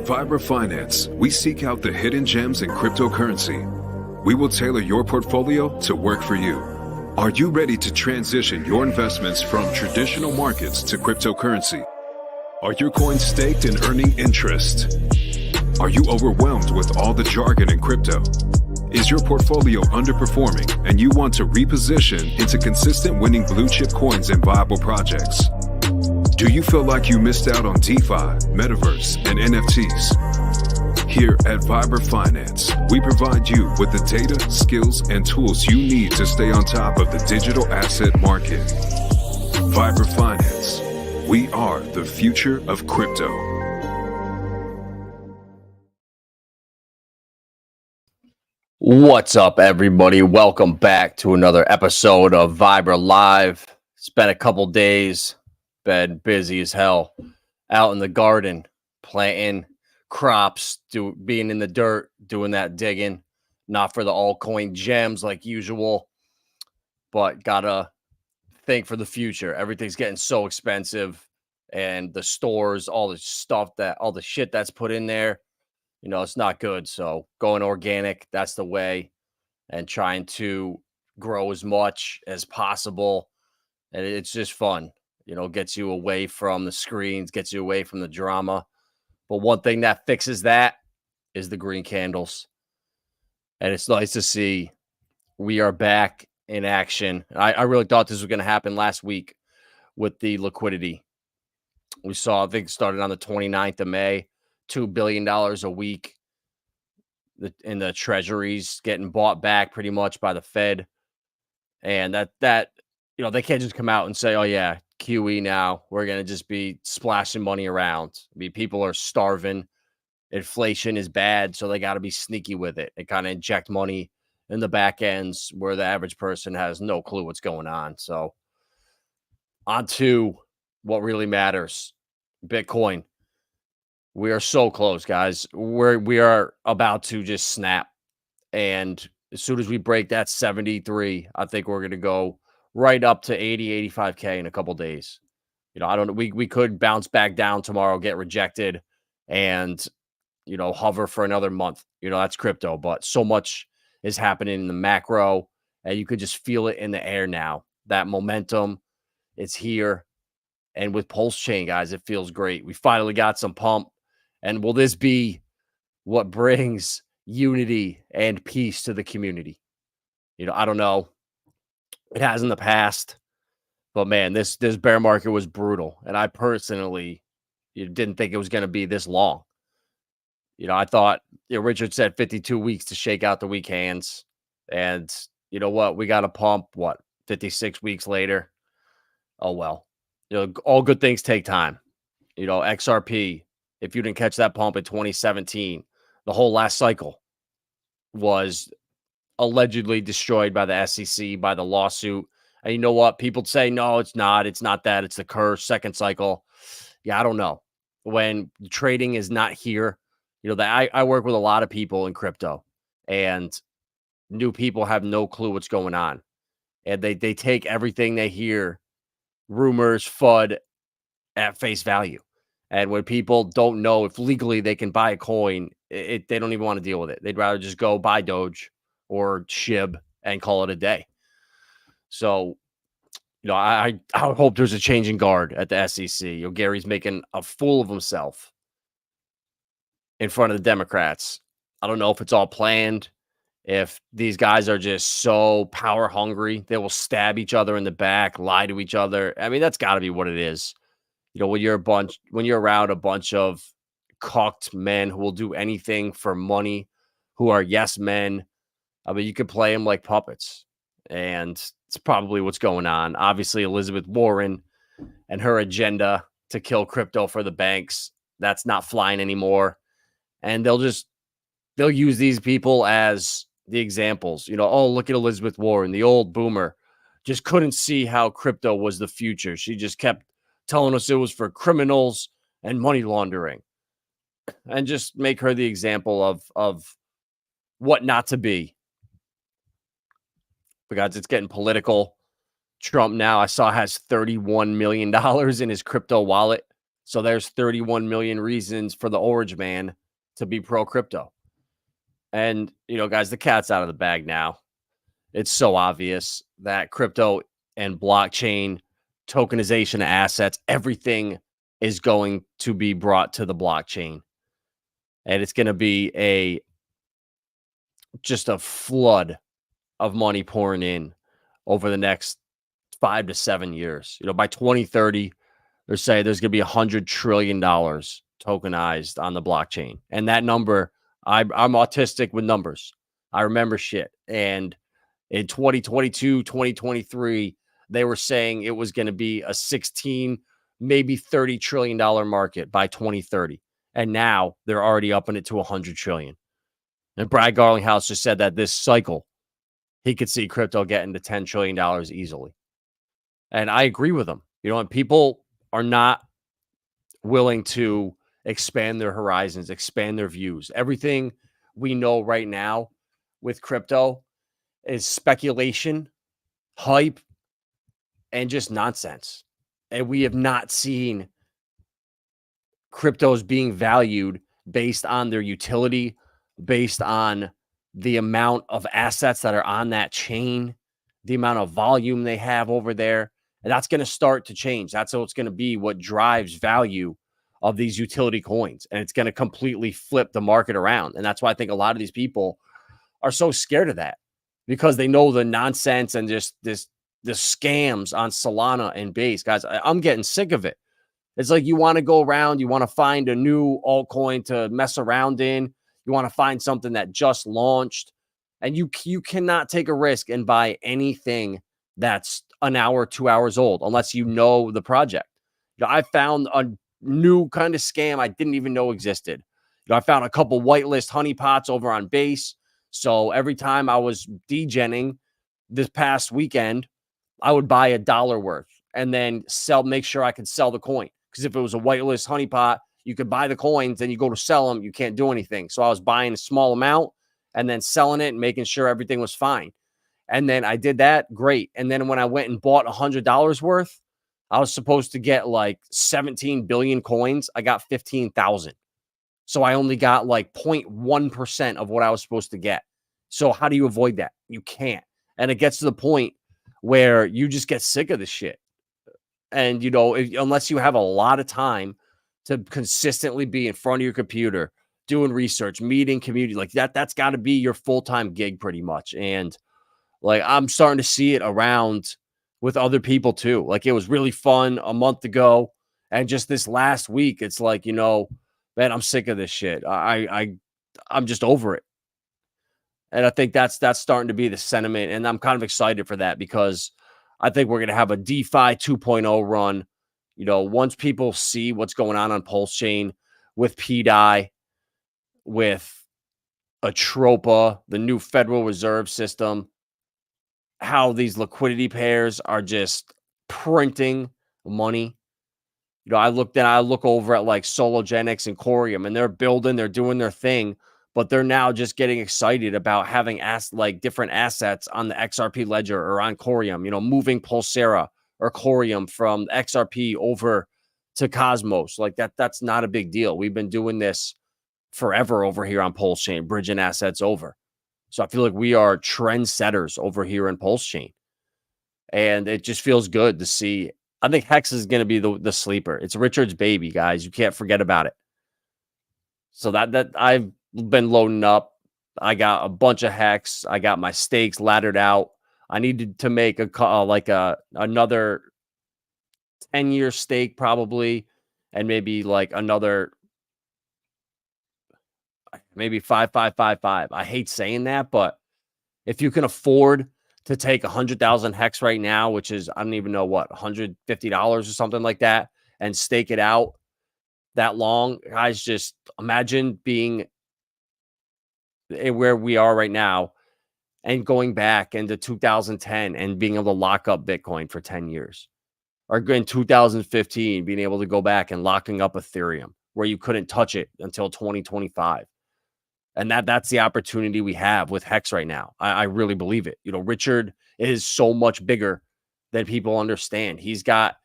Vibra Finance, we seek out the hidden gems in cryptocurrency. We will tailor your portfolio to work for you. Are you ready to transition your investments from traditional markets to cryptocurrency? Are your coins staked and earning interest? Are you overwhelmed with all the jargon in crypto? Is your portfolio underperforming and you want to reposition into consistent winning blue chip coins and viable projects? Do you feel like you missed out on DeFi, Metaverse, and NFTs? Here at Vibra Finance, we provide you with the data, skills, and tools you need to stay on top of the digital asset market. Vibra Finance, we are the future of crypto. What's up, everybody? Welcome back to another episode of Vibra Live. It's been a couple days, been busy as hell, out in the garden, planting crops, being in the dirt, doing that digging. Not for the altcoin gems like usual, but gotta think for the future. Everything's getting so expensive, and the stores, all the shit that's put in there, you know, it's not good. So going organic, that's the way, and trying to grow as much as possible. And it's just fun, you know, gets you away from the screens, gets you away from the drama. But one thing that fixes that is the green candles. And it's nice to see we are back in action. I really thought this was going to happen last week with the liquidity. We saw, I think it started on the 29th of May. $2 billion a week in the treasuries getting bought back pretty much by the Fed. And that you know, they can't just come out and say, oh yeah, QE now, we're going to just be splashing money around. I mean, people are starving. Inflation is bad, so they got to be sneaky with it. They kind of inject money in the back ends where the average person has no clue what's going on. So on to what really matters, Bitcoin. We are so close, guys. We are about to just snap. And as soon as we break that 73, I think we're going to go right up to 80, 85K in a couple days. You know, I don't know. We could bounce back down tomorrow, get rejected, and, you know, hover for another month. You know, that's crypto. But so much is happening in the macro, and you could just feel it in the air now. That momentum, it's here. And with PulseChain, guys, it feels great. We finally got some pump. And will this be what brings unity and peace to the community? You know, I don't know. It has in the past, but man, this bear market was brutal. And I personally didn't think it was going to be this long. You know, I thought, you know, Richard said 52 weeks to shake out the weak hands. And you know what? We got a pump, 56 weeks later? Oh, well. You know, all good things take time. You know, XRP, if you didn't catch that pump in 2017, the whole last cycle was allegedly destroyed by the SEC, by the lawsuit. And you know what? People say, no, it's not. It's not that. It's the curse, second cycle. Yeah, I don't know. When trading is not here, you know, that I work with a lot of people in crypto, and new people have no clue what's going on. And they take everything they hear, rumors, FUD, at face value. And when people don't know if legally they can buy a coin, they don't even want to deal with it. They'd rather just go buy Doge or SHIB and call it a day. So, you know, I hope there's a changing guard at the SEC. You know, Gary's making a fool of himself in front of the Democrats. I don't know if it's all planned, if these guys are just so power hungry, they will stab each other in the back, lie to each other. I mean, that's got to be what it is. You know, when you're around a bunch of cocked men who will do anything for money, who are yes men, I mean, you could play them like puppets. And it's probably what's going on. Obviously, Elizabeth Warren and her agenda to kill crypto for the banks, that's not flying anymore. And they'll use these people as the examples. You know, oh, look at Elizabeth Warren, the old boomer, just couldn't see how crypto was the future. She just kept telling us it was for criminals and money laundering, and just make her the example of what not to be. Because it's getting political. Trump now, I saw, has $31 million in his crypto wallet. So there's 31 million reasons for the orange man to be pro crypto. And, guys, the cat's out of the bag now. It's so obvious that crypto and blockchain, tokenization of assets, everything is going to be brought to the blockchain. And it's going to be just a flood of money pouring in over the next 5 to 7 years. By 2030, they're saying there's going to be $100 trillion tokenized on the blockchain. And that number, I'm autistic with numbers. I remember shit. And in 2022, 2023, they were saying it was going to be a 16, maybe $30 trillion market by 2030. And now they're already upping it to 100 trillion. And Brad Garlinghouse just said that this cycle, he could see crypto getting to $10 trillion easily. And I agree with him. And people are not willing to expand their horizons, expand their views. Everything we know right now with crypto is speculation, hype, and just nonsense. And we have not seen cryptos being valued based on their utility, based on the amount of assets that are on that chain, the amount of volume they have over there. And that's going to start to change. That's what's going to be what drives value of these utility coins. And it's going to completely flip the market around. And that's why I think a lot of these people are so scared of that, because they know the nonsense and just the scams on Solana and Base. Guys, I'm getting sick of it. It's like you want to go around, you want to find a new altcoin to mess around in. You want to find something that just launched, and you cannot take a risk and buy anything that's an hour, 2 hours old, unless you know the project. I found a new kind of scam I didn't even know existed. I found a couple whitelist honeypots over on Base. So every time I was degenning this past weekend, I would buy $1 worth and then make sure I could sell the coin. Because if it was a whitelist honeypot, you could buy the coins, then you go to sell them, you can't do anything. So I was buying a small amount and then selling it and making sure everything was fine. And then I did that, great. And then when I went and bought $100 worth, I was supposed to get like 17 billion coins. I got 15,000. So I only got like 0.1% of what I was supposed to get. So how do you avoid that? You can't. And it gets to the point where you just get sick of this shit. And, unless you have a lot of time to consistently be in front of your computer, doing research, meeting community, like that's got to be your full-time gig pretty much. And like, I'm starting to see it around with other people too. Like, it was really fun a month ago. And just this last week, it's like, man, I'm sick of this shit. I'm just over it. And I think that's starting to be the sentiment. And I'm kind of excited for that, because I think we're going to have a DeFi 2.0 run. Once people see what's going on PulseChain with PDI, with Atropa, the new Federal Reserve System, how these liquidity pairs are just printing money. I look over at like Sologenics and Corium, and they're doing their thing, but they're now just getting excited about having different assets on the XRP ledger or on Corium, moving Pulsera or Corium from XRP over to Cosmos. Like that's not a big deal. We've been doing this forever over here on PulseChain, bridging assets over. So I feel like we are trendsetters over here in PulseChain. And it just feels good to see. I think Hex is going to be the sleeper. It's Richard's baby, guys. You can't forget about it. So that I've been loading up. I got a bunch of Hex. I got my stakes laddered out. I needed to make another 10-year stake probably, and maybe like another maybe 5. I hate saying that, but if you can afford to take 100,000 Hex right now, which is, I don't even know what, $150 or something like that, and stake it out that long, guys, just imagine being where we are right now and going back into 2010 and being able to lock up Bitcoin for 10 years. Or in 2015, being able to go back and locking up Ethereum where you couldn't touch it until 2025. And that's the opportunity we have with Hex right now. I really believe it. Richard is so much bigger than people understand. He's got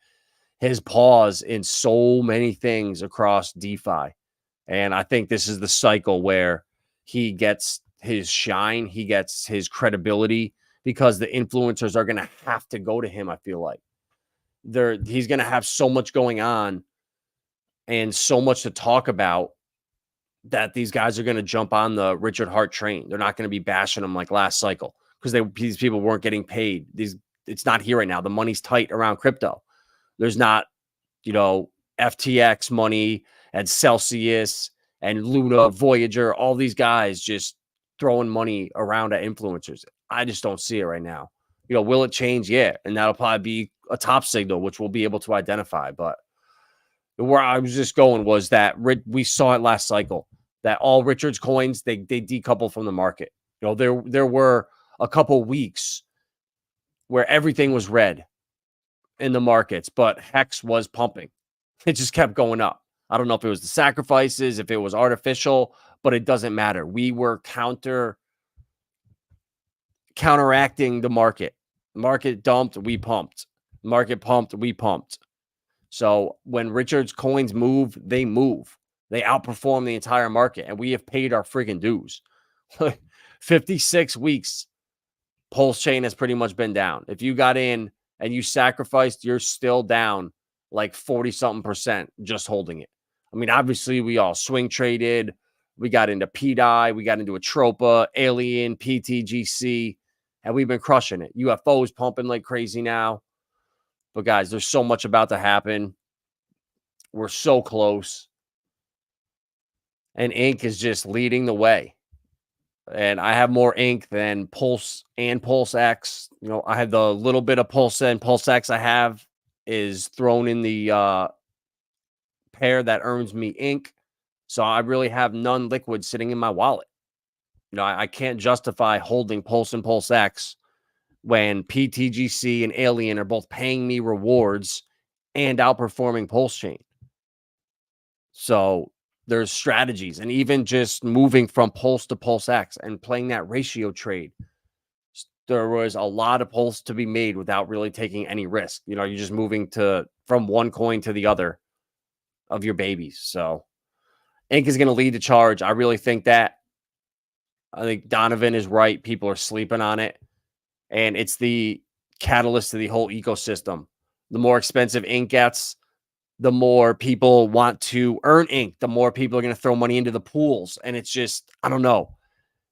his paws in so many things across DeFi. And I think this is the cycle where he gets his shine, he gets his credibility, because the influencers are going to have to go to him. I feel like he's going to have so much going on and so much to talk about that these guys are going to jump on the Richard Hart train. They're not going to be bashing him like last cycle because these people weren't getting paid. It's not here right now. The money's tight around crypto. There's not, FTX money and Celsius and Luna, Voyager, all these guys just throwing money around at influencers. I just don't see it right now. Will it change? Yeah. And that'll probably be a top signal, which we'll be able to identify. But where I was just going was that we saw it last cycle, that all Richard's coins, they decouple from the market. There were a couple weeks where everything was red in the markets, but Hex was pumping. It just kept going up. I don't know if it was the sacrifices, if it was artificial, but it doesn't matter. We were counteracting the market. Market dumped, we pumped. Market pumped, we pumped. So when Richard's coins move. They outperform the entire market, and we have paid our freaking dues. 56 weeks, PulseChain has pretty much been down. If you got in and you sacrificed, you're still down like 40-something% just holding it. I mean, obviously, we all swing traded. We got into PDI. We got into Atropa, Alien, PTGC, and we've been crushing it. UFO's pumping like crazy now. But, guys, there's so much about to happen. We're so close. And Ink is just leading the way. And I have more Ink than Pulse and PulseX. I have the little bit of Pulse and PulseX I have is thrown in the pair that earns me Ink. So I really have none liquid sitting in my wallet. I can't justify holding Pulse and PulseX when PTGC and Alien are both paying me rewards and outperforming PulseChain. So there's strategies, and even just moving from Pulse to PulseX and playing that ratio trade, there was a lot of Pulse to be made without really taking any risk. You're just moving from one coin to the other of your babies. So Ink is going to lead the charge. I really think that. I think Donovan is right. People are sleeping on it. And it's the catalyst to the whole ecosystem. The more expensive Ink gets, the more people want to earn Ink. The more people are going to throw money into the pools. And it's just, I don't know.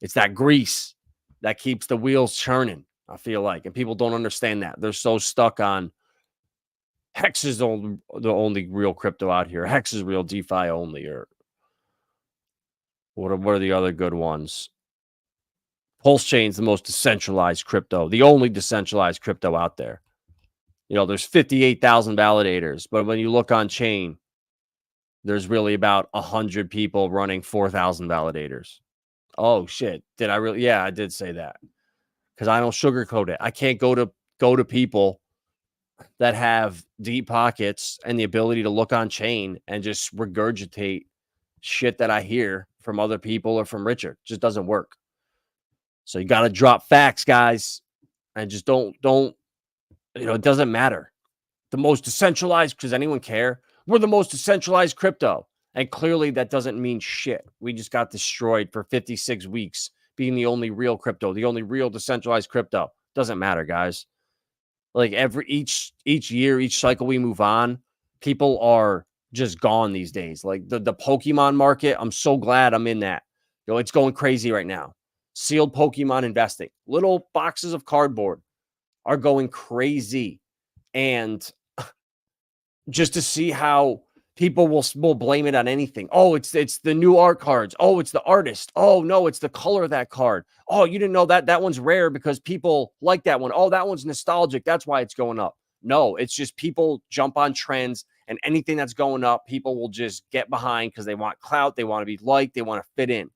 It's that grease that keeps the wheels churning, I feel like. And people don't understand that. They're so stuck on Hex is the only real crypto out here. Hex is real DeFi only. Or what are the other good ones? PulseChain is the most decentralized crypto, the only decentralized crypto out there. There's 58,000 validators, but when you look on chain, there's really about 100 people running 4,000 validators. Oh shit! Did I really? Yeah, I did say that because I don't sugarcoat it. I can't go to people that have deep pockets and the ability to look on chain and just regurgitate shit that I hear from other people or from Richard. It just doesn't work. So you got to drop facts, guys, and just don't, it doesn't matter. The most decentralized, does anyone care? We're the most decentralized crypto. And clearly that doesn't mean shit. We just got destroyed for 56 weeks being the only real crypto, the only real decentralized crypto. Doesn't matter, guys. Like each year, each cycle we move on, people are just gone these days. Like the Pokemon market, I'm so glad I'm in that. It's going crazy right now. Sealed Pokemon investing. Little boxes of cardboard are going crazy. And just to see how people will blame it on anything. Oh, it's the new art cards. Oh, it's the artist. Oh, no, it's the color of that card. Oh, you didn't know that one's rare because people like that one. Oh, that one's nostalgic. That's why it's going up. No, it's just people jump on trends, and anything that's going up, people will just get behind because they want clout. They want to be liked. They want to fit in.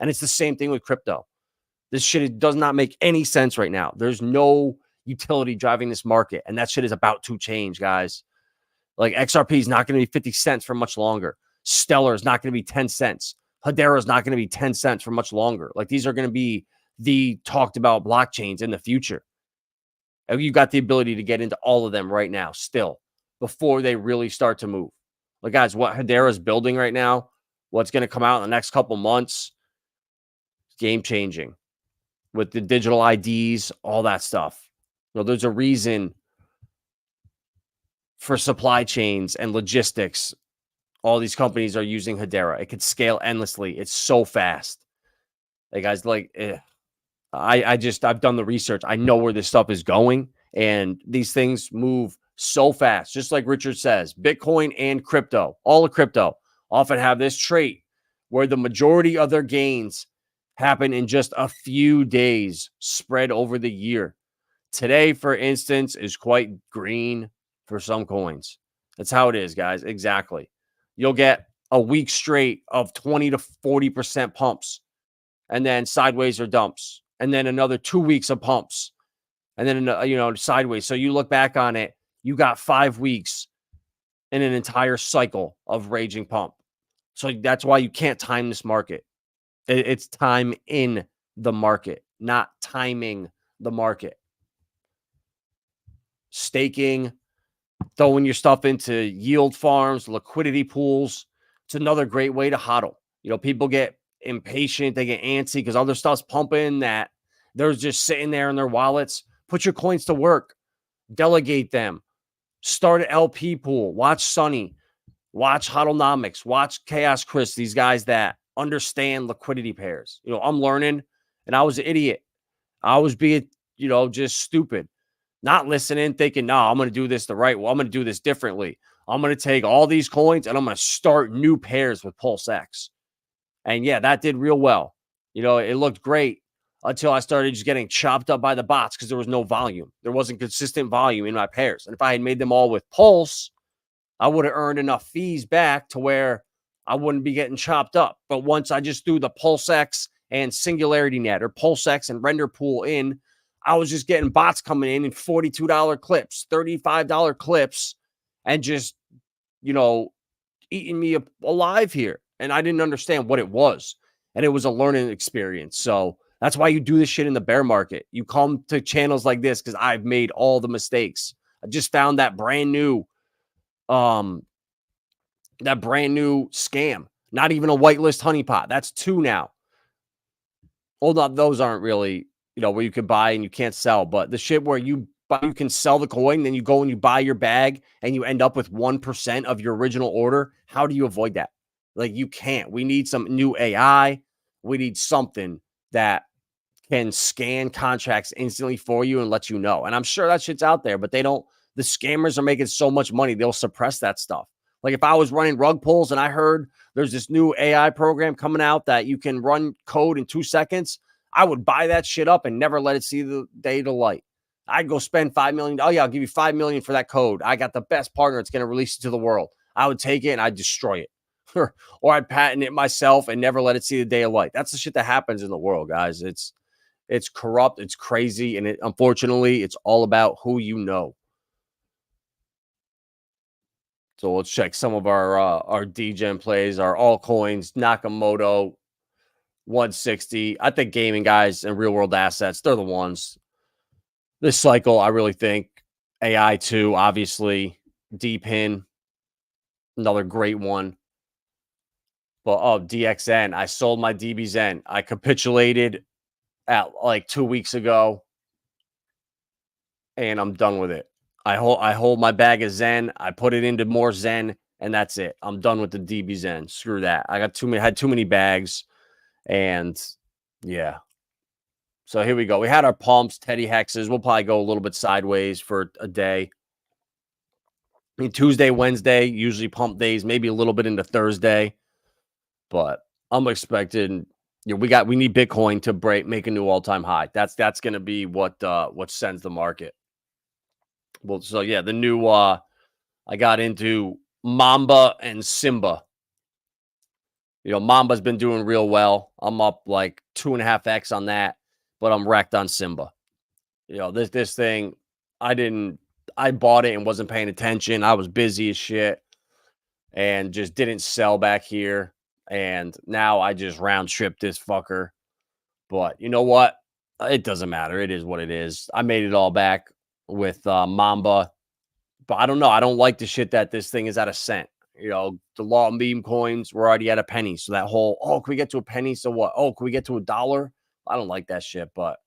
And it's the same thing with crypto. This shit does not make any sense right now. There's no utility driving this market, and that shit is about to change, guys. Like XRP is not going to be 50 cents for much longer. Stellar is not going to be 10 cents. Hedera is not going to be 10 cents for much longer. Like these are going to be the talked about blockchains in the future. And you got the ability to get into all of them right now still. before they really start to move. Like, guys, what Hedera is building right now, what's going to come out in the next couple months, game changing with the digital IDs, all that stuff. There's a reason for supply chains and logistics. All these companies are using Hedera. It could scale endlessly. It's so fast. Like, guys, I've done the research. I know where this stuff is going, and these things move so fast. Just like Richard says, Bitcoin and crypto, all of crypto, often have this trait where the majority of their gains happen in just a few days spread over the year. Today, for instance, is quite green for some coins. That's how it is, guys. Exactly. You'll get a week straight of 20 to 40% pumps, and then sideways or dumps, and then another 2 weeks of pumps, and then, sideways. So you look back on it, you got 5 weeks in an entire cycle of raging pump. So that's why you can't time this market. It's time in the market, not timing the market. Staking, throwing your stuff into yield farms, liquidity pools. It's another great way to hodl. People get impatient, they get antsy because other stuff's pumping that they're just sitting there in their wallets. Put your coins to work, delegate them, start an LP pool, watch Sunny, watch Hodlnomics, watch Chaos Chris, these guys that understand liquidity pairs. I'm learning, and I was an idiot. I was being, just stupid, not listening, thinking, no, I'm going to do this the right way. I'm going to do this differently. I'm going to take all these coins and I'm going to start new pairs with PulseX. And yeah, that did real well. It looked great until I started just getting chopped up by the bots because there was no volume. There wasn't consistent volume in my pairs. And if I had made them all with Pulse, I would have earned enough fees back to where I wouldn't be getting chopped up. But once I just threw the PulseX and Singularity Net or PulseX and Render Pool in, I was just getting bots coming in $42 clips, $35 clips, and just, eating me alive here. And I didn't understand what it was. And it was a learning experience. So that's why you do this shit in the bear market. You come to channels like this because I've made all the mistakes. I just found that brand new scam. Not even a whitelist honeypot. That's 2 now. Hold on, those aren't really, where you can buy and you can't sell. But the shit where you can sell the coin, then you go and you buy your bag and you end up with 1% of your original order. How do you avoid that? Like, you can't. We need some new AI. We need something that can scan contracts instantly for you and let you know. And I'm sure that shit's out there, but they don't. The scammers are making so much money, they'll suppress that stuff. Like, if I was running rug pulls and I heard there's this new AI program coming out that you can run code in 2 seconds, I would buy that shit up and never let it see the day to light. I'd go spend $5 million. Oh, yeah, I'll give you $5 million for that code. I got the best partner. It's going to release it to the world. I would take it and I'd destroy it. Or I'd patent it myself and never let it see the day of light. That's the shit that happens in the world, guys. It's corrupt. It's crazy. And unfortunately, it's all about who you know. So let's check some of our DGen plays, our altcoins. Nakamoto, 160. I think gaming guys and real world assets, they're the ones. This cycle, I really think AI 2, obviously, DPIN, another great one. But DXN, I sold my DBZen. I capitulated at like 2 weeks ago, and I'm done with it. I hold my bag of Zen. I put it into more Zen, and that's it. I'm done with the DBZen. Screw that. I got had too many bags, and yeah. So here we go. We had our pumps, Teddy Hexes. We'll probably go a little bit sideways for a day. I mean, Tuesday, Wednesday, usually pump days, maybe a little bit into Thursday. But I'm expecting, we need Bitcoin to make a new all-time high. That's going to be what sends the market. Well, so yeah, the new I got into Mamba and Simba. Mamba's been doing real well. I'm up like 2.5x on that, but I'm wrecked on Simba. This thing, I bought it and wasn't paying attention. I was busy as shit and just didn't sell back here. And now I just round trip this fucker. But you know what? It doesn't matter. It is what it is. I made it all back with Mamba But I don't know. I don't like the shit that this thing is at a cent. You know, the law of meme coins, we're already at a penny. So that whole, oh, can we get to a penny? So what? Oh, can we get to $1? I don't like that shit, but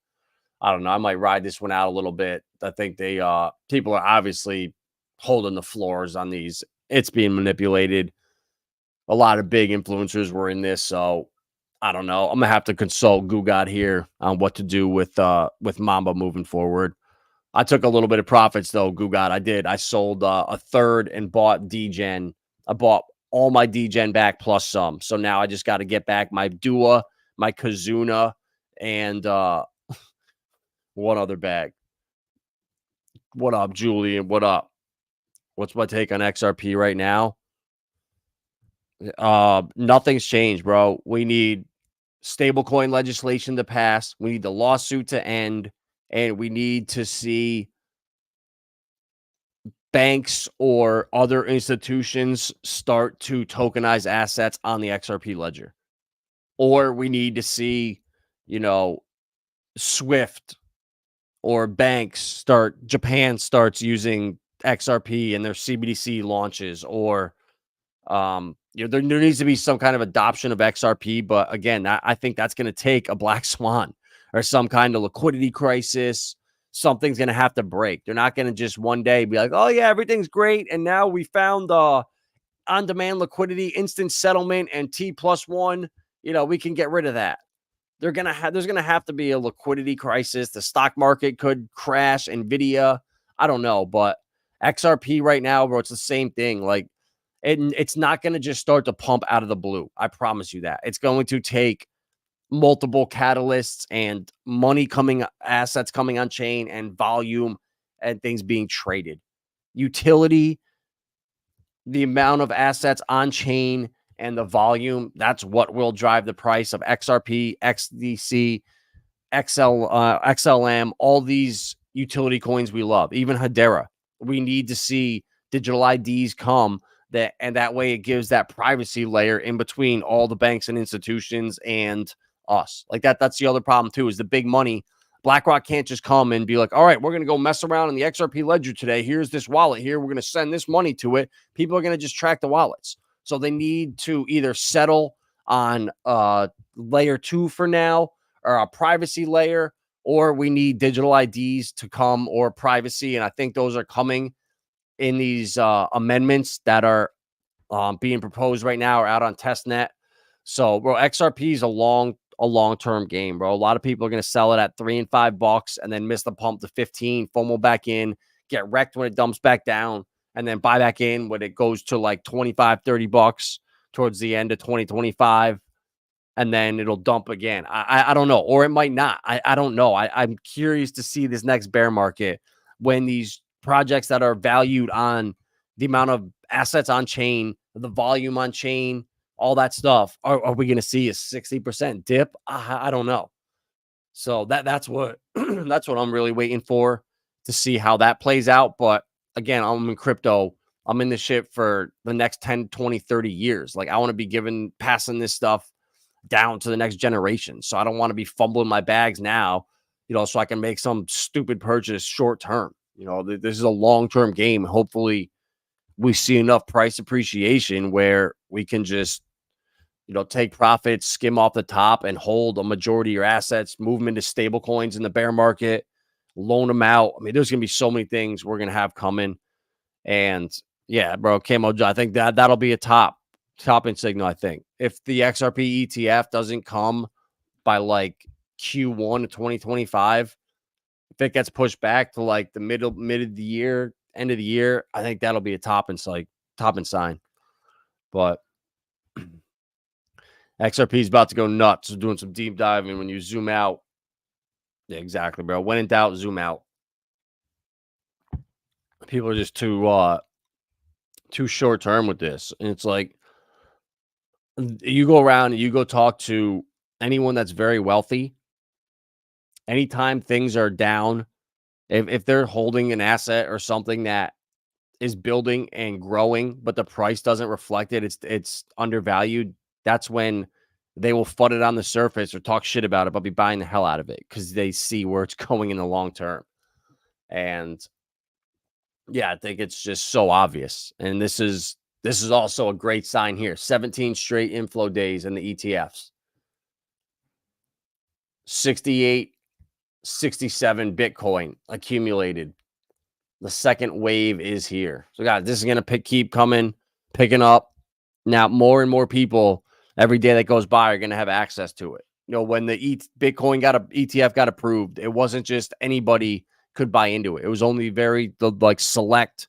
I don't know. I might ride this one out a little bit. I think people are obviously holding the floors on these. It's being manipulated. A lot of big influencers were in this, so I don't know. I'm gonna have to consult Gugat here on what to do with Mamba moving forward. I took a little bit of profits though, Gugat. I did. I sold a third and bought DGen. I bought all my DGen back plus some. So now I just got to get back my Dua, my Kazuna, and one other bag. What up, Julian? What up? What's my take on XRP right now? Nothing's changed, bro. We need stablecoin legislation to pass. We need the lawsuit to end, and we need to see banks or other institutions start to tokenize assets on the XRP ledger. Or we need to see, Swift or banks Japan starts using XRP in their CBDC launches, or there needs to be some kind of adoption of XRP. But again, I think that's going to take a black swan or some kind of liquidity crisis. Something's going to have to break. They're not going to just one day be like, oh yeah, everything's great, and now we found on-demand liquidity, instant settlement, and T+1. We can get rid of that. There's going to have to be a liquidity crisis. The stock market could crash. Nvidia, I don't know, but XRP right now, bro, it's the same thing. Like, it's not going to just start to pump out of the blue. I promise you that. It's going to take multiple catalysts and assets coming on chain, and volume and things being traded. Utility, the amount of assets on chain and the volume, that's what will drive the price of XRP, XDC, XLM, all these utility coins we love, even Hedera. We need to see digital IDs come, that way it gives that privacy layer in between all the banks and institutions and us. Like that's the other problem too, is the big money. BlackRock can't just come and be like, all right, we're going to go mess around in the XRP ledger today. Here's this wallet here. We're going to send this money to it. People are going to just track the wallets. So they need to either settle on layer 2 for now, or a privacy layer, or we need digital IDs to come, or privacy. And I think those are coming in these amendments that are being proposed right now, or out on testnet. So, bro, XRP is a long-term game, bro. A lot of people are going to sell it at $3 and $5 and then miss the pump to 15, FOMO back in, get wrecked when it dumps back down, and then buy back in when it goes to like $25, $30 towards the end of 2025, and then it'll dump again. I don't know, or it might not. I don't know. I'm curious to see this next bear market when these projects that are valued on the amount of assets on chain, the volume on chain, all that stuff, are we going to see a 60% dip? I don't know. So that's what that's what I'm really waiting for, to see how that plays out. But again, I'm in crypto. I'm in this shit for the next 10, 20, 30 years. Like, I want to be passing this stuff down to the next generation. So I don't want to be fumbling my bags now, so I can make some stupid purchase short term. This is a long-term game. Hopefully we see enough price appreciation where we can just, take profits, skim off the top, and hold a majority of your assets, move them into stable coins in the bear market, loan them out. I mean, there's going to be so many things we're going to have coming. And yeah, bro, Camo, I think that'll be a topping signal. I think if the XRP ETF doesn't come by like Q1 of 2025, if it gets pushed back to like the mid of the year, end of the year, I think that'll be a topping sign. But XRP is about to go nuts. So doing some deep diving. When you zoom out, yeah, exactly, bro. When in doubt, zoom out. People are just too short term with this, and it's like, you go around and you go talk to anyone that's very wealthy. Anytime things are down, if they're holding an asset or something that is building and growing, but the price doesn't reflect it, it's undervalued, that's when they will FUD it on the surface or talk shit about it, but be buying the hell out of it because they see where it's going in the long term. And Yeah, I think it's just so obvious. And this is also a great sign here. 17 straight inflow days in the ETFs. 68, 67 Bitcoin accumulated. The second wave is here. So guys, this is going to keep coming, picking up. Now, more and more people every day that goes by are going to have access to it. You know, when the Bitcoin ETF got approved, it wasn't just anybody could buy into it. It was only very select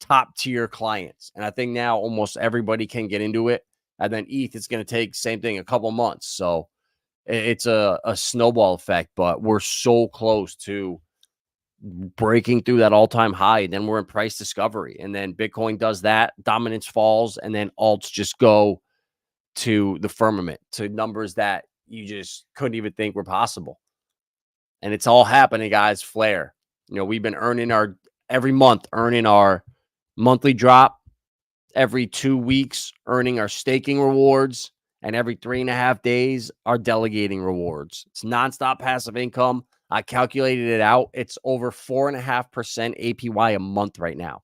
top tier clients. And I think now almost everybody can get into it. And then ETH is going to take same thing a couple months. So it's a snowball effect, but we're so close to breaking through that all-time high. And then we're in price discovery. And then Bitcoin does that, dominance falls, and then alts just go to the firmament, to numbers that you just couldn't even think were possible. And it's all happening, guys. Flare. You know, we've been earning every month, earning our monthly drop, every 2 weeks, earning our staking rewards, and every 3.5 days, our delegating rewards. It's nonstop passive income. I calculated it out. It's over 4.5% APY a month right now.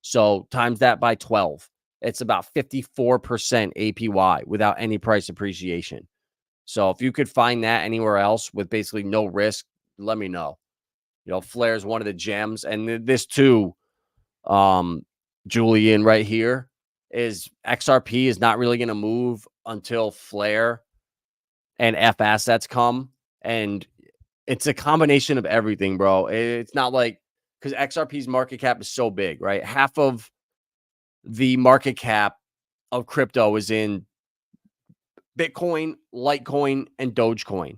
So times that by 12. It's about 54% APY without any price appreciation. So if you could find that anywhere else with basically no risk, let me know. You know, Flare is one of the gems. And this too, Julian right here, is XRP is not really going to move until Flare and F assets come. And it's a combination of everything, bro. It's not like, because XRP's market cap is so big, right? Half of the market cap of crypto is in Bitcoin, Litecoin, and Dogecoin.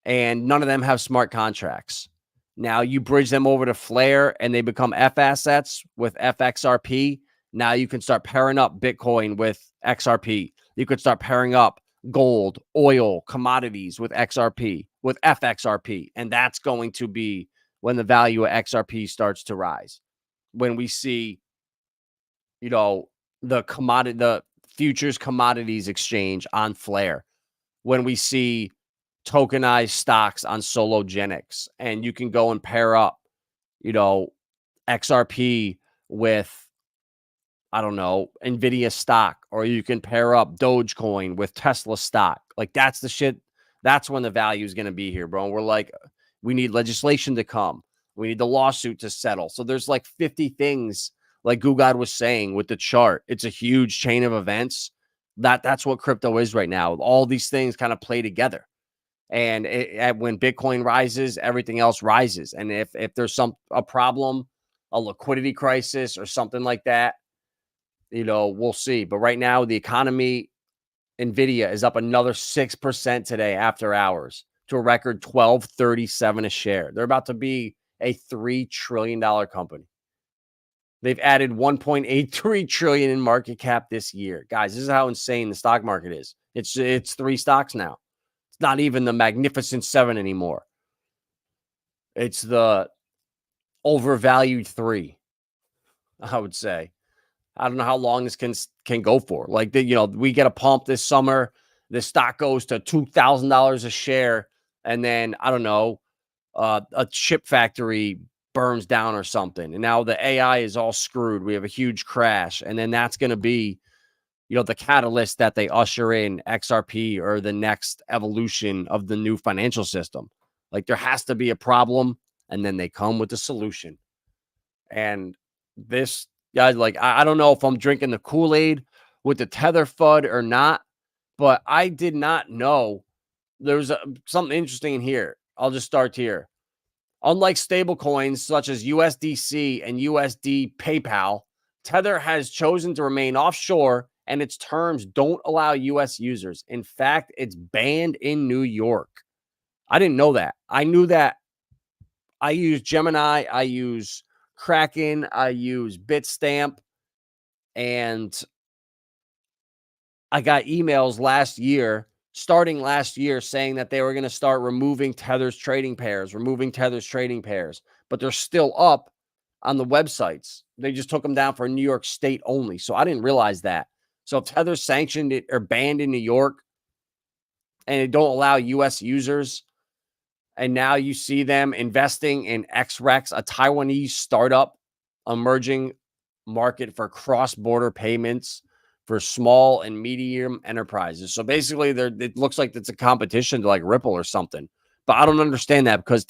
And none of them have smart contracts. Now you bridge them over to Flare and they become F assets with FXRP. Now you can start pairing up Bitcoin with XRP. You could start pairing up gold, oil, commodities with XRP, with FXRP. And that's going to be when the value of XRP starts to rise. When we see, you know, the futures commodities exchange on Flare. When we see tokenized stocks on Sologenics, and you can go and pair up, you know, XRP with, I don't know, Nvidia stock, or you can pair up Dogecoin with Tesla stock. Like, that's the shit. That's when the value is going to be here, bro. And we're like, we need legislation to come. We need the lawsuit to settle. So there's like 50 things, like Gugad was saying with the chart. It's a huge chain of events. That's what crypto is right now. All these things kind of play together. And when Bitcoin rises, everything else rises. And if there's a problem, a liquidity crisis or something like that, you know, we'll see. But right now, the economy, Nvidia is up another 6% today after hours to a record $12.37 a share. They're about to be a $3 trillion company. They've added $1.83 trillion in market cap this year. Guys, this is how insane the stock market is. It's 3 stocks now. It's not even the Magnificent 7 anymore. It's the overvalued 3, I would say. I don't know how long this can go for. Like, you know, we get a pump this summer. The stock goes to $2,000 a share. And then, I don't know, a chip factory burns down or something. And now the AI is all screwed. We have a huge crash. And then that's going to be, you know, the catalyst that they usher in XRP or the next evolution of the new financial system. Like, there has to be a problem, and then they come with a solution. And this, guys, like, I don't know if I'm drinking the Kool-Aid with the Tether FUD or not, but I did not know there's something interesting in here. I'll just start here. Unlike stablecoins such as USDC and USD PayPal, Tether has chosen to remain offshore, and its terms don't allow US users. In fact, it's banned in New York. I didn't know that. I knew that. I use Gemini, I use Kraken, I use Bitstamp, and I got emails starting last year, saying that they were going to start removing Tether's trading pairs, but they're still up on the websites. They just took them down for New York State only. So I didn't realize that. So if Tether's sanctioned it or banned in New York and it don't allow US users, and now you see them investing in XREX, a Taiwanese startup emerging market for cross-border payments for small and medium enterprises. So basically, it looks like it's a competition to like Ripple or something. But I don't understand that because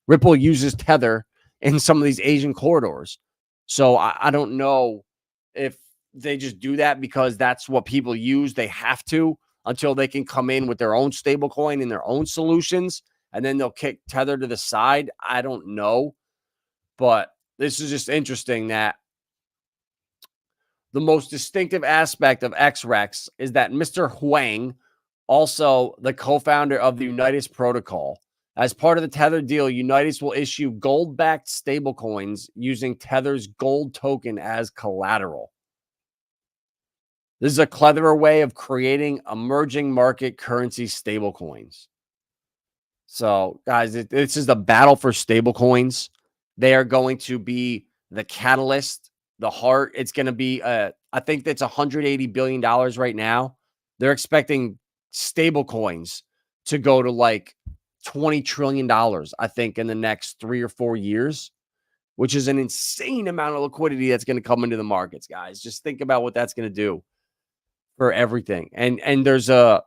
Ripple uses Tether in some of these Asian corridors. So I don't know if they just do that because that's what people use. They have to until they can come in with their own stablecoin and their own solutions, and then they'll kick Tether to the side. I don't know. But this is just interesting that the most distinctive aspect of XREX is that Mr. Huang, also the co-founder of the Unitas protocol, as part of the Tether deal, Unitas will issue gold-backed stablecoins using Tether's gold token as collateral. This is a cleverer way of creating emerging market currency stablecoins. So, guys, this is the battle for stablecoins. They are going to be the catalyst, the heart. It's going to be, I think that's $180 billion right now. They're expecting stablecoins to go to like $20 trillion, I think, in the next 3 or 4 years, which is an insane amount of liquidity that's going to come into the markets, guys. Just think about what that's going to do for everything. And there's a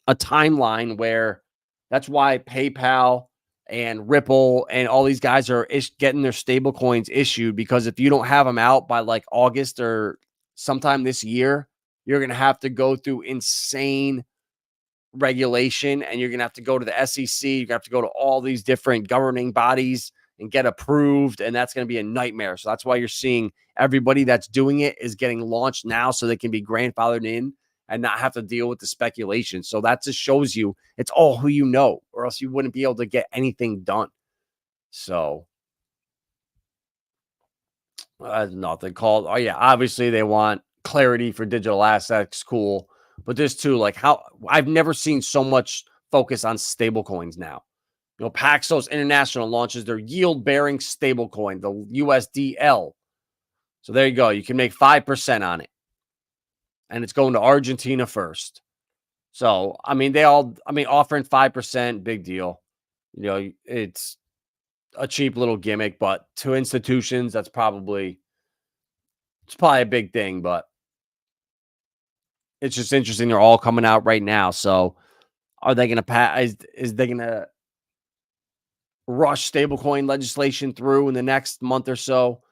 timeline where that's why PayPal and Ripple and all these guys are getting their stable coins issued, because if you don't have them out by like August or sometime this year, you're going to have to go through insane regulation, and you're going to have to go to the SEC. You're going to have to go to all these different governing bodies and get approved, and that's going to be a nightmare. So that's why you're seeing everybody that's doing it is getting launched now so they can be grandfathered in and not have to deal with the speculation. So that just shows you it's all who you know, or else you wouldn't be able to get anything done. So nothing called. Oh yeah, obviously they want clarity for digital assets. Cool. But there's too, like, how I've never seen so much focus on stable coins now. You know, Paxos International launches their yield-bearing stablecoin, the USDL. So there you go. You can make 5% on it. And it's going to Argentina first. So, I mean, offering 5%, big deal. You know, it's a cheap little gimmick, but to institutions, it's probably a big thing, but it's just interesting. They're all coming out right now. So are they going to pass? Is they going to rush stablecoin legislation through in the next month or so?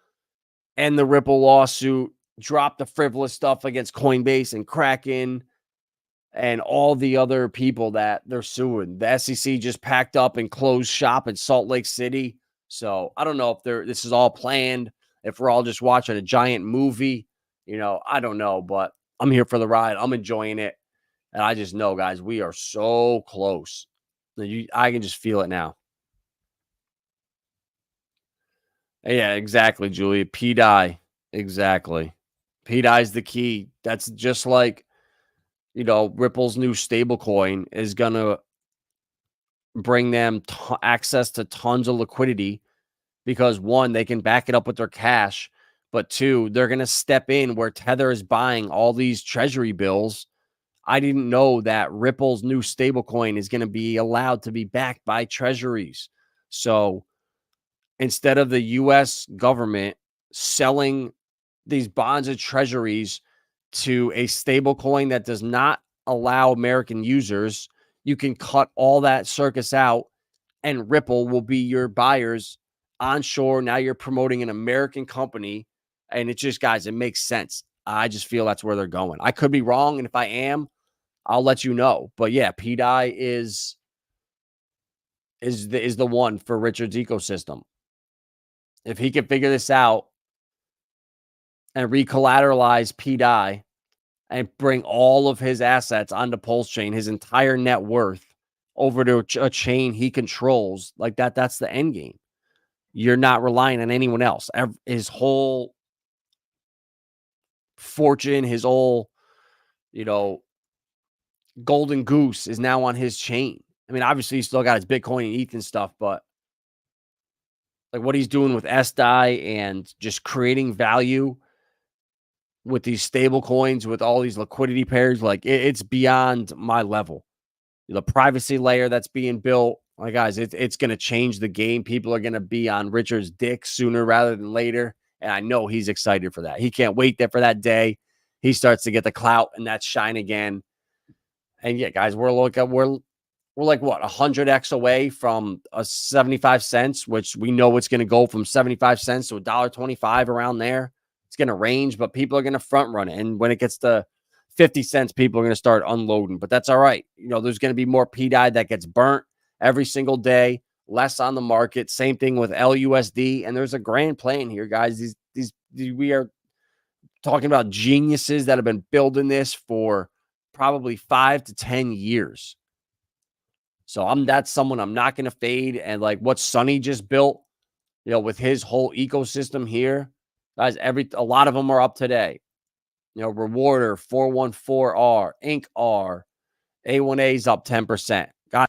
And the Ripple lawsuit, drop the frivolous stuff against Coinbase and Kraken and all the other people that they're suing. The SEC just packed up and closed shop in Salt Lake City. So I don't know if this is all planned, if we're all just watching a giant movie. You know, I don't know, but I'm here for the ride. I'm enjoying it. And I just know, guys, we are so close. I can just feel it now. Yeah, exactly, Julia. PDI. Exactly. PDI is the key. That's just like, you know, Ripple's new stablecoin is going to bring them access to tons of liquidity because, one, they can back it up with their cash, but two, they're going to step in where Tether is buying all these treasury bills. I didn't know that Ripple's new stablecoin is going to be allowed to be backed by treasuries. So instead of the U.S. government selling these bonds and treasuries to a stablecoin that does not allow American users, you can cut all that circus out, and Ripple will be your buyers onshore. Now you're promoting an American company, and it just, guys, it makes sense. I just feel that's where they're going. I could be wrong, and if I am, I'll let you know. But yeah, PDI is the one for Richard's ecosystem. If he can figure this out and recollateralize PDI and bring all of his assets onto PulseChain, his entire net worth over to a chain he controls, like that's the end game. You're not relying on anyone else. His whole fortune, his whole, you know, golden goose is now on his chain. I mean, obviously he's still got his Bitcoin and ETH and stuff, but like what he's doing with SDAI and just creating value with these stable coins, with all these liquidity pairs, like it's beyond my level. The privacy layer that's being built, like, guys, it's going to change the game. People are going to be on Richard's dick sooner rather than later, And I know he's excited for that. He can't wait there for that day. He starts to get the clout and that shine again. And yeah, guys, we're like what, 100x away from a 75 cents, which we know it's going to go from 75 cents to $1.25 around there. It's going to range, but people are going to front run it. And when it gets to 50 cents, people are going to start unloading, but that's all right. There's going to be more PDI that gets burnt every single day, less on the market. Same thing with LUSD. And there's a grand plan here, guys. We are talking about geniuses that have been building this for probably 5 to 10 years. So that's someone I'm not going to fade. And like what Sonny just built, with his whole ecosystem here, guys, a lot of them are up today. Rewarder, 414R, Inc. R, A1A's up 10%. Got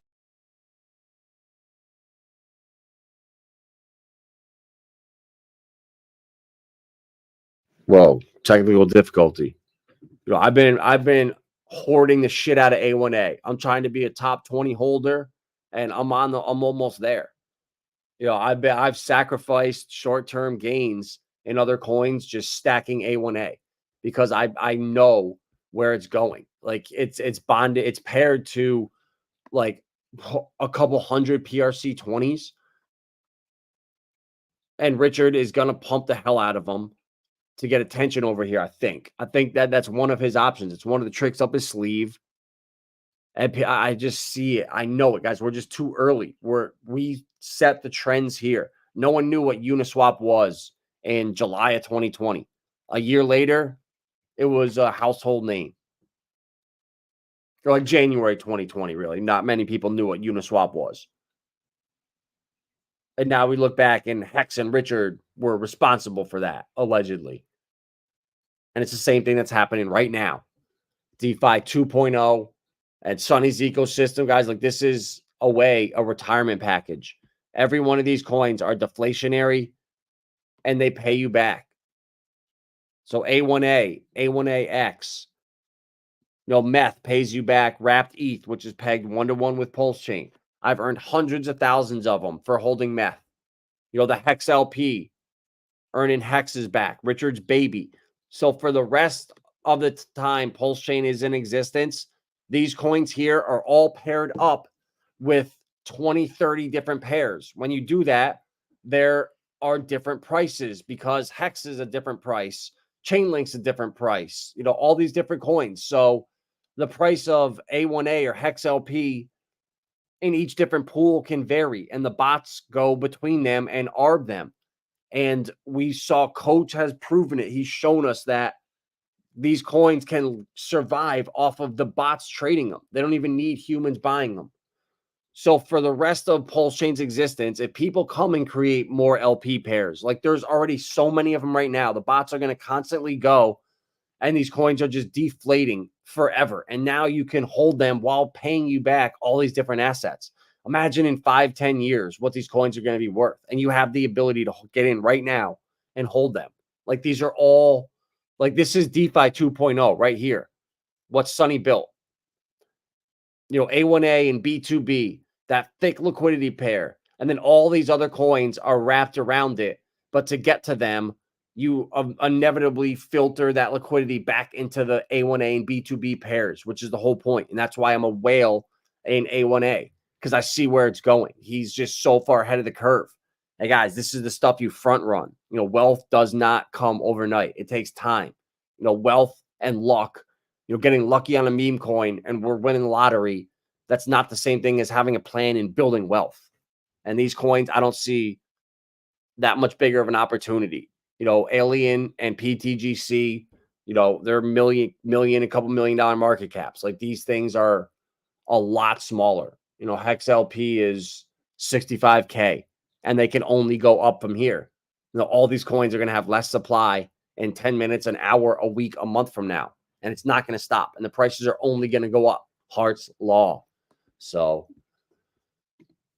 Whoa, technical difficulty. I've been hoarding the shit out of A1A. I'm trying to be a top 20 holder, and I'm almost there. I've sacrificed short-term gains in other coins just stacking A1A because I know where it's going. Like it's bonded, it's paired to like a couple hundred PRC 20s, and Richard is gonna pump the hell out of them to get attention over here. I think that's one of his options. It's one of the tricks up his sleeve. And I just see it. I know it, guys. We're just too early. We set the trends here. No one knew what Uniswap was in July of 2020. A year later, it was a household name. Or like January 2020, really. Not many people knew what Uniswap was. And now we look back and Hex and Richard were responsible for that, allegedly. And it's the same thing that's happening right now. DeFi 2.0 and Sonny's ecosystem, guys, like this is a retirement package. Every one of these coins are deflationary and they pay you back. So A1A, A1AX, Meth pays you back wrapped ETH, which is pegged 1-to-1 with PulseChain. I've earned hundreds of thousands of them for holding Meth. The Hex LP, earning Hexes back, Richard's baby. So for the rest of the time PulseChain is in existence, these coins here are all paired up with 20, 30 different pairs. When you do that, there are different prices because Hex is a different price. Chainlink's a different price. All these different coins. So the price of A1A or Hex LP in each different pool can vary, and the bots go between them and arb them. And we saw Coach has proven it. He's shown us that these coins can survive off of the bots trading them. They don't even need humans buying them. So for the rest of PulseChain's existence, if people come and create more LP pairs, like there's already so many of them right now, the bots are going to constantly go and these coins are just deflating forever. And now you can hold them while paying you back all these different assets. Imagine in 5-10 years what these coins are going to be worth. And you have the ability to get in right now and hold them. Like these are all, like this is DeFi 2.0 right here. What Sonny built. A1A and B2B, that thick liquidity pair. And then all these other coins are wrapped around it. But to get to them, you inevitably filter that liquidity back into the A1A and B2B pairs, which is the whole point. And that's why I'm a whale in A1A, because I see where it's going. He's just so far ahead of the curve. Hey, guys, this is the stuff you front run. Wealth does not come overnight. It takes time. Wealth and luck, getting lucky on a meme coin and we're winning the lottery. That's not the same thing as having a plan and building wealth. And these coins, I don't see that much bigger of an opportunity. Alien and PTGC, they're a couple $1 million market caps. Like these things are a lot smaller. Hex LP is 65K and they can only go up from here. All these coins are going to have less supply in 10 minutes, an hour, a week, a month from now. And it's not going to stop. And the prices are only going to go up. Hart's Law. So,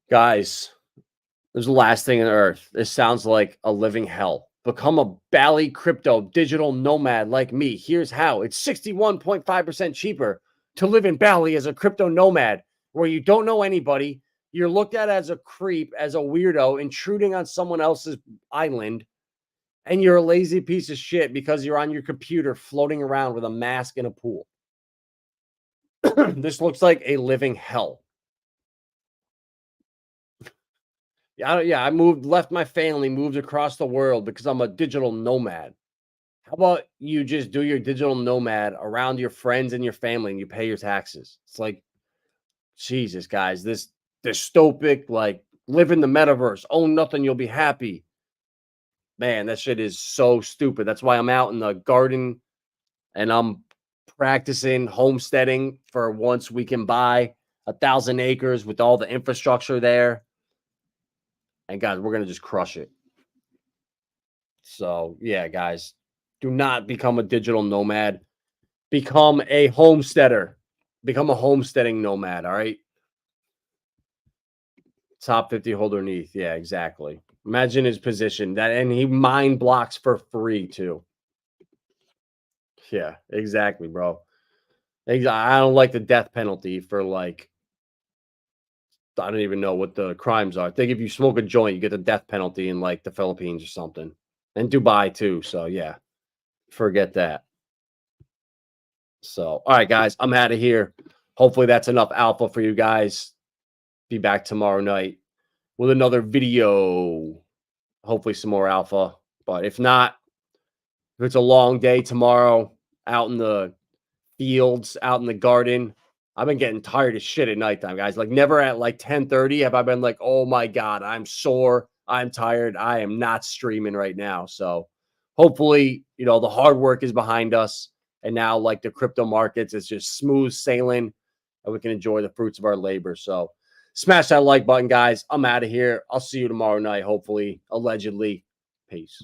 guys, there's the last thing on earth. This sounds like a living hell. Become a Bally crypto digital nomad like me. Here's how. It's 61.5% cheaper to live in Bali as a crypto nomad where you don't know anybody. You're looked at as a creep, as a weirdo, intruding on someone else's island. And you're a lazy piece of shit because you're on your computer floating around with a mask in a pool. This looks like a living hell. I left my family, moved across the world because I'm a digital nomad. How about you just do your digital nomad around your friends and your family and you pay your taxes? It's like, Jesus, guys, this dystopic, like, live in the metaverse, own nothing, you'll be happy. Man, that shit is so stupid. That's why I'm out in the garden and I'm practicing homesteading for once we can buy 1,000 acres with all the infrastructure there. And guys, we're going to just crush it. So, yeah, guys, do not become a digital nomad. Become a homesteader. Become a homesteading nomad, all right? Top 50 holder neath. Yeah, exactly. Imagine his position. And he mine blocks for free, too. Yeah, exactly, bro. I don't like the death penalty for, like, I don't even know what the crimes are. I think if you smoke a joint, you get the death penalty in, like, the Philippines or something. And Dubai, too. So, yeah, forget that. So, all right, guys, I'm out of here. Hopefully that's enough alpha for you guys. Be back tomorrow night with another video. Hopefully some more alpha. But if not, if it's a long day tomorrow out in the fields, out in the garden, I've been getting tired as shit at nighttime, guys. Like, never at like 10:30 have I been like, oh my God, I'm sore. I'm tired. I am not streaming right now. So hopefully, the hard work is behind us. And now, like, the crypto markets is just smooth sailing and we can enjoy the fruits of our labor. So smash that like button, guys. I'm out of here. I'll see you tomorrow night, hopefully, allegedly. Peace.